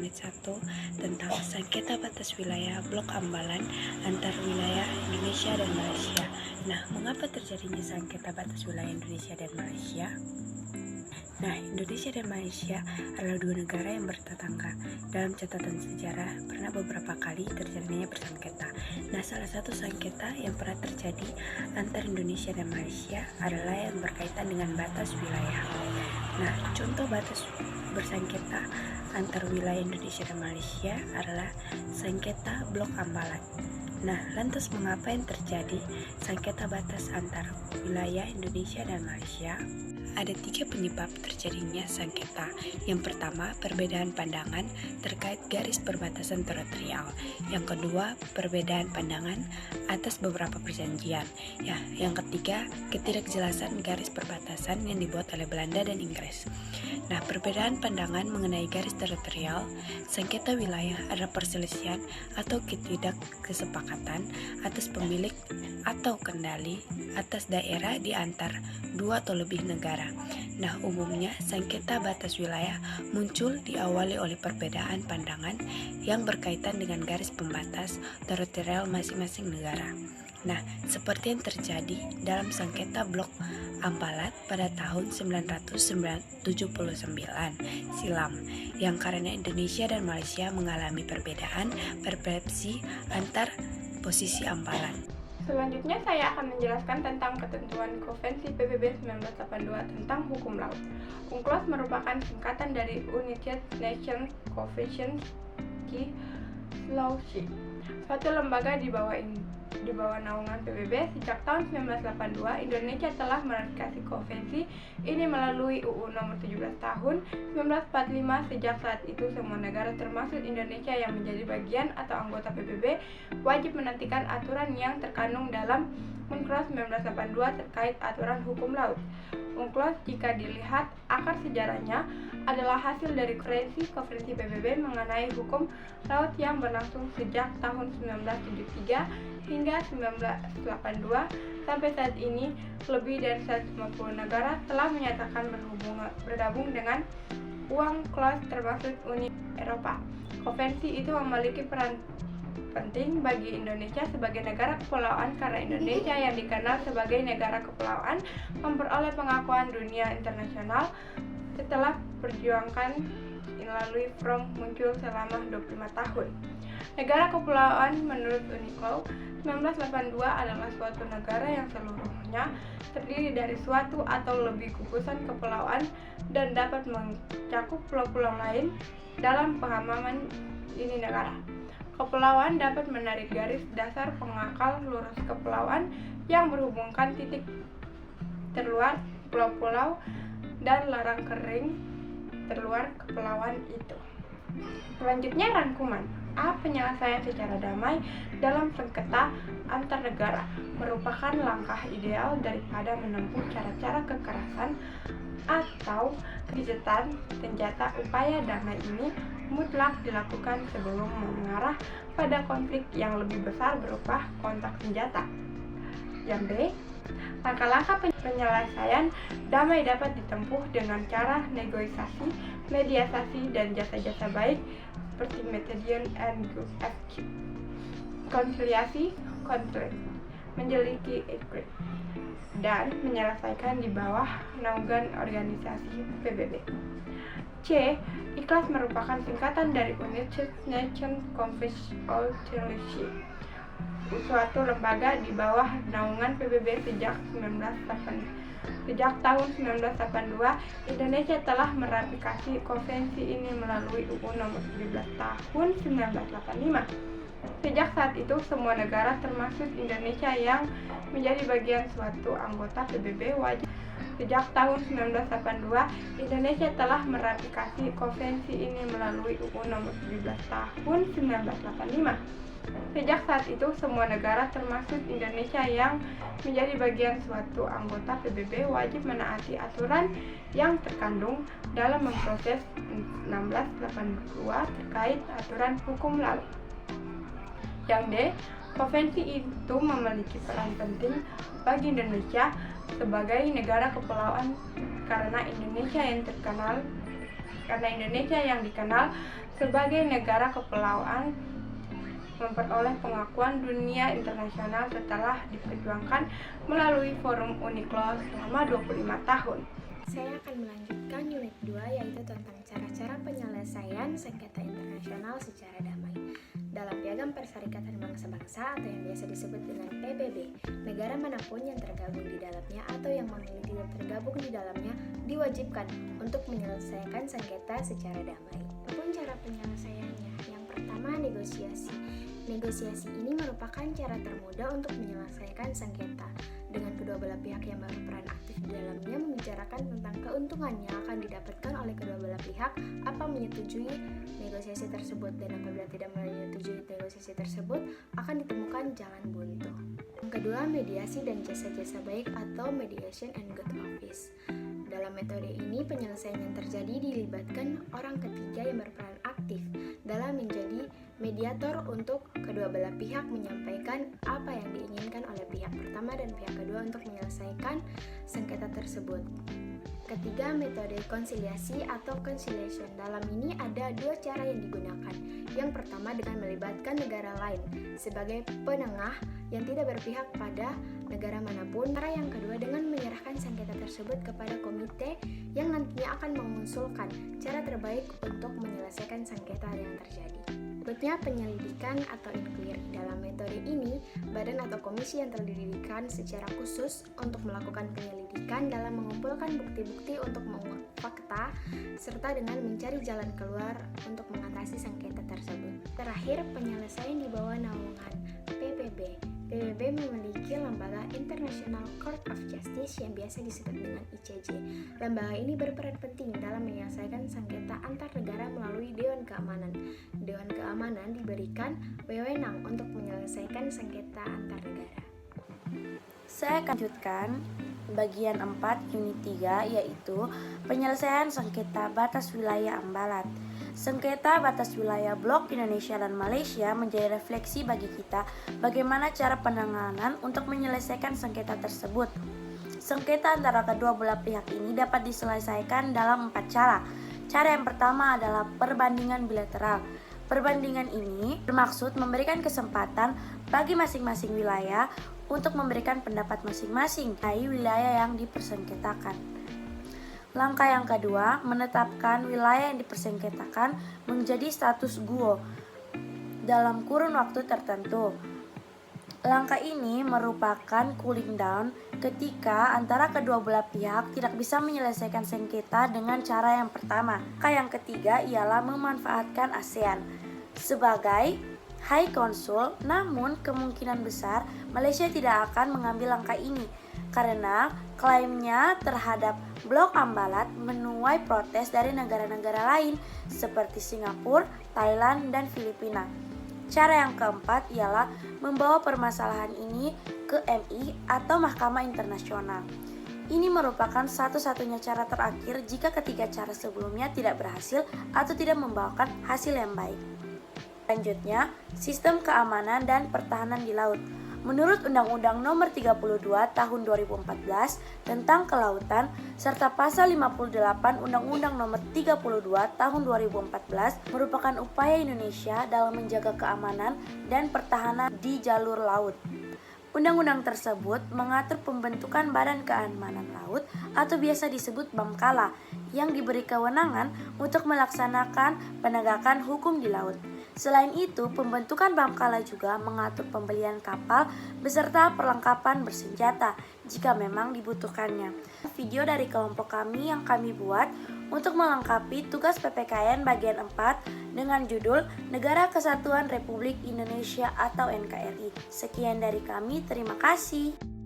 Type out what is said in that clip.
unit 1 tentang sengketa batas wilayah blok Ambalan antar wilayah Indonesia dan Malaysia. Nah, mengapa terjadinya sengketa batas wilayah Indonesia dan Malaysia? Nah, Indonesia dan Malaysia adalah dua negara yang bertetangga. Dalam catatan sejarah, pernah beberapa kali terjadinya bersengketa. Nah, salah satu sengketa yang pernah terjadi antar Indonesia dan Malaysia adalah yang berkaitan dengan batas wilayah. Nah, contoh batas bersengketa antar wilayah Indonesia dan Malaysia adalah sengketa blok Ambalan. Nah, lantas mengapa yang terjadi sengketa batas antar wilayah Indonesia dan Malaysia? Ada 3 penyebab terjadinya sengketa. Yang pertama, perbedaan pandangan terkait garis perbatasan teritorial. Yang kedua, perbedaan pandangan atas beberapa perjanjian. Yang ketiga, ketidakjelasan garis perbatasan yang dibuat oleh Belanda dan Inggris. Nah, perbedaan pandangan mengenai garis teritorial, sengketa wilayah adalah perselisihan atau ketidakkesepakatan atas pemilik atau kendali atas daerah di antar dua atau lebih negara. Nah, umumnya sengketa batas wilayah muncul diawali oleh perbedaan pandangan yang berkaitan dengan garis pembatas teritorial masing-masing negara. Nah, seperti yang terjadi dalam sengketa blok Ambalat pada tahun 1979 silam, yang karena Indonesia dan Malaysia mengalami perbedaan persepsi antar posisi Ambalan. Selanjutnya saya akan menjelaskan tentang ketentuan Konvensi PBB 1982 tentang hukum laut. UNCLOS merupakan singkatan dari United Nations Convention on Law, suatu lembaga di bawah naungan PBB. Sejak tahun 1982, Indonesia telah meratifikasi konvensi ini melalui UU nomor 17 tahun 1945. Sejak saat itu, semua negara termasuk Indonesia yang menjadi bagian atau anggota PBB wajib menantikan aturan yang terkandung dalam UNCLOS 1982 terkait aturan hukum laut. UNCLOS, jika dilihat akar sejarahnya, adalah hasil dari konferensi PBB mengenai hukum laut yang berlangsung sejak tahun 1973 hingga 1982. Sampai saat ini, lebih dari 150 negara telah menyatakan bergabung dengan UNCLOS, termasuk Uni Eropa. Konvensi itu memiliki peran penting bagi Indonesia sebagai negara kepulauan karena Indonesia yang dikenal sebagai negara kepulauan memperoleh pengakuan dunia internasional setelah perjuangan melalui FROM muncul selama 25 tahun. Negara kepulauan menurut UNCLOS 1982 adalah suatu negara yang seluruhnya terdiri dari suatu atau lebih gugusan kepulauan dan dapat mencakup pulau-pulau lain. Dalam pemahaman ini negara kepulauan dapat menarik garis dasar pangkal lurus kepulauan yang menghubungkan titik terluar pulau-pulau dan larang kering terluar kepulauan itu. Selanjutnya, rangkuman. Penyelesaian secara damai dalam sengketa antar negara merupakan langkah ideal daripada menempuh cara-cara kekerasan atau gencatan senjata. Upaya damai ini mutlak dilakukan sebelum mengarah pada konflik yang lebih besar berupa kontak senjata. Yang B, langkah-langkah penyelesaian damai dapat ditempuh dengan cara negosiasi, mediasi, dan jasa-jasa baik seperti mediation and good exchange, konsiliasi, konflik, menjeliti agreement, dan menyelesaikan di bawah naungan organisasi PBB. C, ICLOS merupakan singkatan dari United Nations Convention on Law, suatu lembaga di bawah naungan PBB sejak tahun 1982. Indonesia telah meratifikasi konvensi ini melalui UU nomor 17 tahun 1985. Sejak saat itu, semua negara termasuk Indonesia yang menjadi bagian suatu anggota PBB wajib. Sejak tahun 1982, Indonesia telah meratifikasi konvensi ini melalui UU nomor 17 tahun 1985. Sejak saat itu, semua negara termasuk Indonesia yang menjadi bagian suatu anggota PBB wajib menaati aturan yang terkandung dalam memproses 1682 terkait aturan hukum laut. Yang D, konvensi itu memiliki peran penting bagi Indonesia sebagai negara kepulauan karena Indonesia yang terkenal karena Indonesia yang dikenal sebagai negara kepulauan memperoleh pengakuan dunia internasional setelah diperjuangkan melalui forum UNICLOS selama 25 tahun. Saya akan melanjutkan unit 2 yaitu tentang cara-cara penyelesaian sengketa internasional secara damai. Dalam Piagam Perserikatan Bangsa-Bangsa atau yang biasa disebut dengan PBB, negara manapun yang tergabung di dalamnya atau yang memilih tidak tergabung di dalamnya diwajibkan untuk menyelesaikan sengketa secara damai. Apapun cara penyelesaiannya, yang pertama negosiasi. Negosiasi ini merupakan cara termudah untuk menyelesaikan sengketa, dengan kedua belah pihak yang berperan aktif di dalamnya membicarakan tentang keuntungan yang akan didapatkan oleh kedua belah pihak, apa menyetujui negosiasi tersebut, dan apabila tidak menyetujui negosiasi tersebut akan ditemukan jalan buntu. Yang kedua, mediasi dan jasa-jasa baik atau mediation and good office. Dalam metode ini, penyelesaian yang terjadi dilibatkan orang ketiga yang berperan aktif dalam menjadi mediator untuk kedua belah pihak menyampaikan apa yang diinginkan oleh pihak pertama dan pihak kedua untuk menyelesaikan sengketa tersebut. Ketiga, metode konsiliasi atau conciliation. Dalam ini ada dua cara yang digunakan. Yang pertama dengan melibatkan negara lain sebagai penengah yang tidak berpihak pada negara manapun. Cara yang kedua dengan menyerahkan sengketa tersebut kepada komite yang nantinya akan mengusulkan cara terbaik untuk menyelesaikan sengketa yang terjadi. Berikutnya, penyelidikan atau inquiry. Dalam metode ini, badan atau komisi yang terdirikan secara khusus untuk melakukan penyelidikan dalam mengumpulkan bukti-bukti untuk mengungkap fakta serta dengan mencari jalan keluar untuk mengatasi sengketa tersebut. Terakhir, penyelesaian di bawah naungan PBB. PBB memiliki lembaga International Court of Justice yang biasa disebut dengan ICJ. Lembaga ini berperan penting dalam menyelesaikan sengketa antar negara melalui Dewan Keamanan. Dewan Keamanan diberikan wewenang untuk menyelesaikan sengketa antar negara. Saya akan lanjutkan bagian 4 unit 3 yaitu penyelesaian sengketa batas wilayah Ambalat. Sengketa batas wilayah Blok Indonesia dan Malaysia menjadi refleksi bagi kita bagaimana cara penanganan untuk menyelesaikan sengketa tersebut. Sengketa antara kedua belah pihak ini dapat diselesaikan dalam 4 cara. Cara yang pertama adalah perbandingan bilateral. Perbandingan ini bermaksud memberikan kesempatan bagi masing-masing wilayah untuk memberikan pendapat masing-masing dari wilayah yang dipersengketakan. Langkah yang kedua, menetapkan wilayah yang dipersengketakan menjadi status quo dalam kurun waktu tertentu. Langkah ini merupakan cooling down ketika antara kedua belah pihak tidak bisa menyelesaikan sengketa dengan cara yang pertama. Langkah yang ketiga ialah memanfaatkan ASEAN sebagai High Consul, namun kemungkinan besar Malaysia tidak akan mengambil langkah ini karena klaimnya terhadap Blok Ambalat menuai protes dari negara-negara lain seperti Singapura, Thailand, dan Filipina. Cara yang keempat ialah membawa permasalahan ini ke MI atau Mahkamah Internasional. Ini merupakan satu-satunya cara terakhir jika ketiga cara sebelumnya tidak berhasil atau tidak membawakan hasil yang baik. Selanjutnya, sistem keamanan dan pertahanan di laut. Menurut Undang-Undang Nomor 32 Tahun 2014 tentang Kelautan serta Pasal 58 Undang-Undang Nomor 32 Tahun 2014 merupakan upaya Indonesia dalam menjaga keamanan dan pertahanan di jalur laut. Undang-undang tersebut mengatur pembentukan Badan Keamanan Laut atau biasa disebut BAMKALA yang diberi kewenangan untuk melaksanakan penegakan hukum di laut. Selain itu, pembentukan BAMKALA juga mengatur pembelian kapal beserta perlengkapan bersenjata jika memang dibutuhkannya. Video dari kelompok kami yang kami buat untuk melengkapi tugas PPKN bagian 4 dengan judul Negara Kesatuan Republik Indonesia atau NKRI. Sekian dari kami, terima kasih.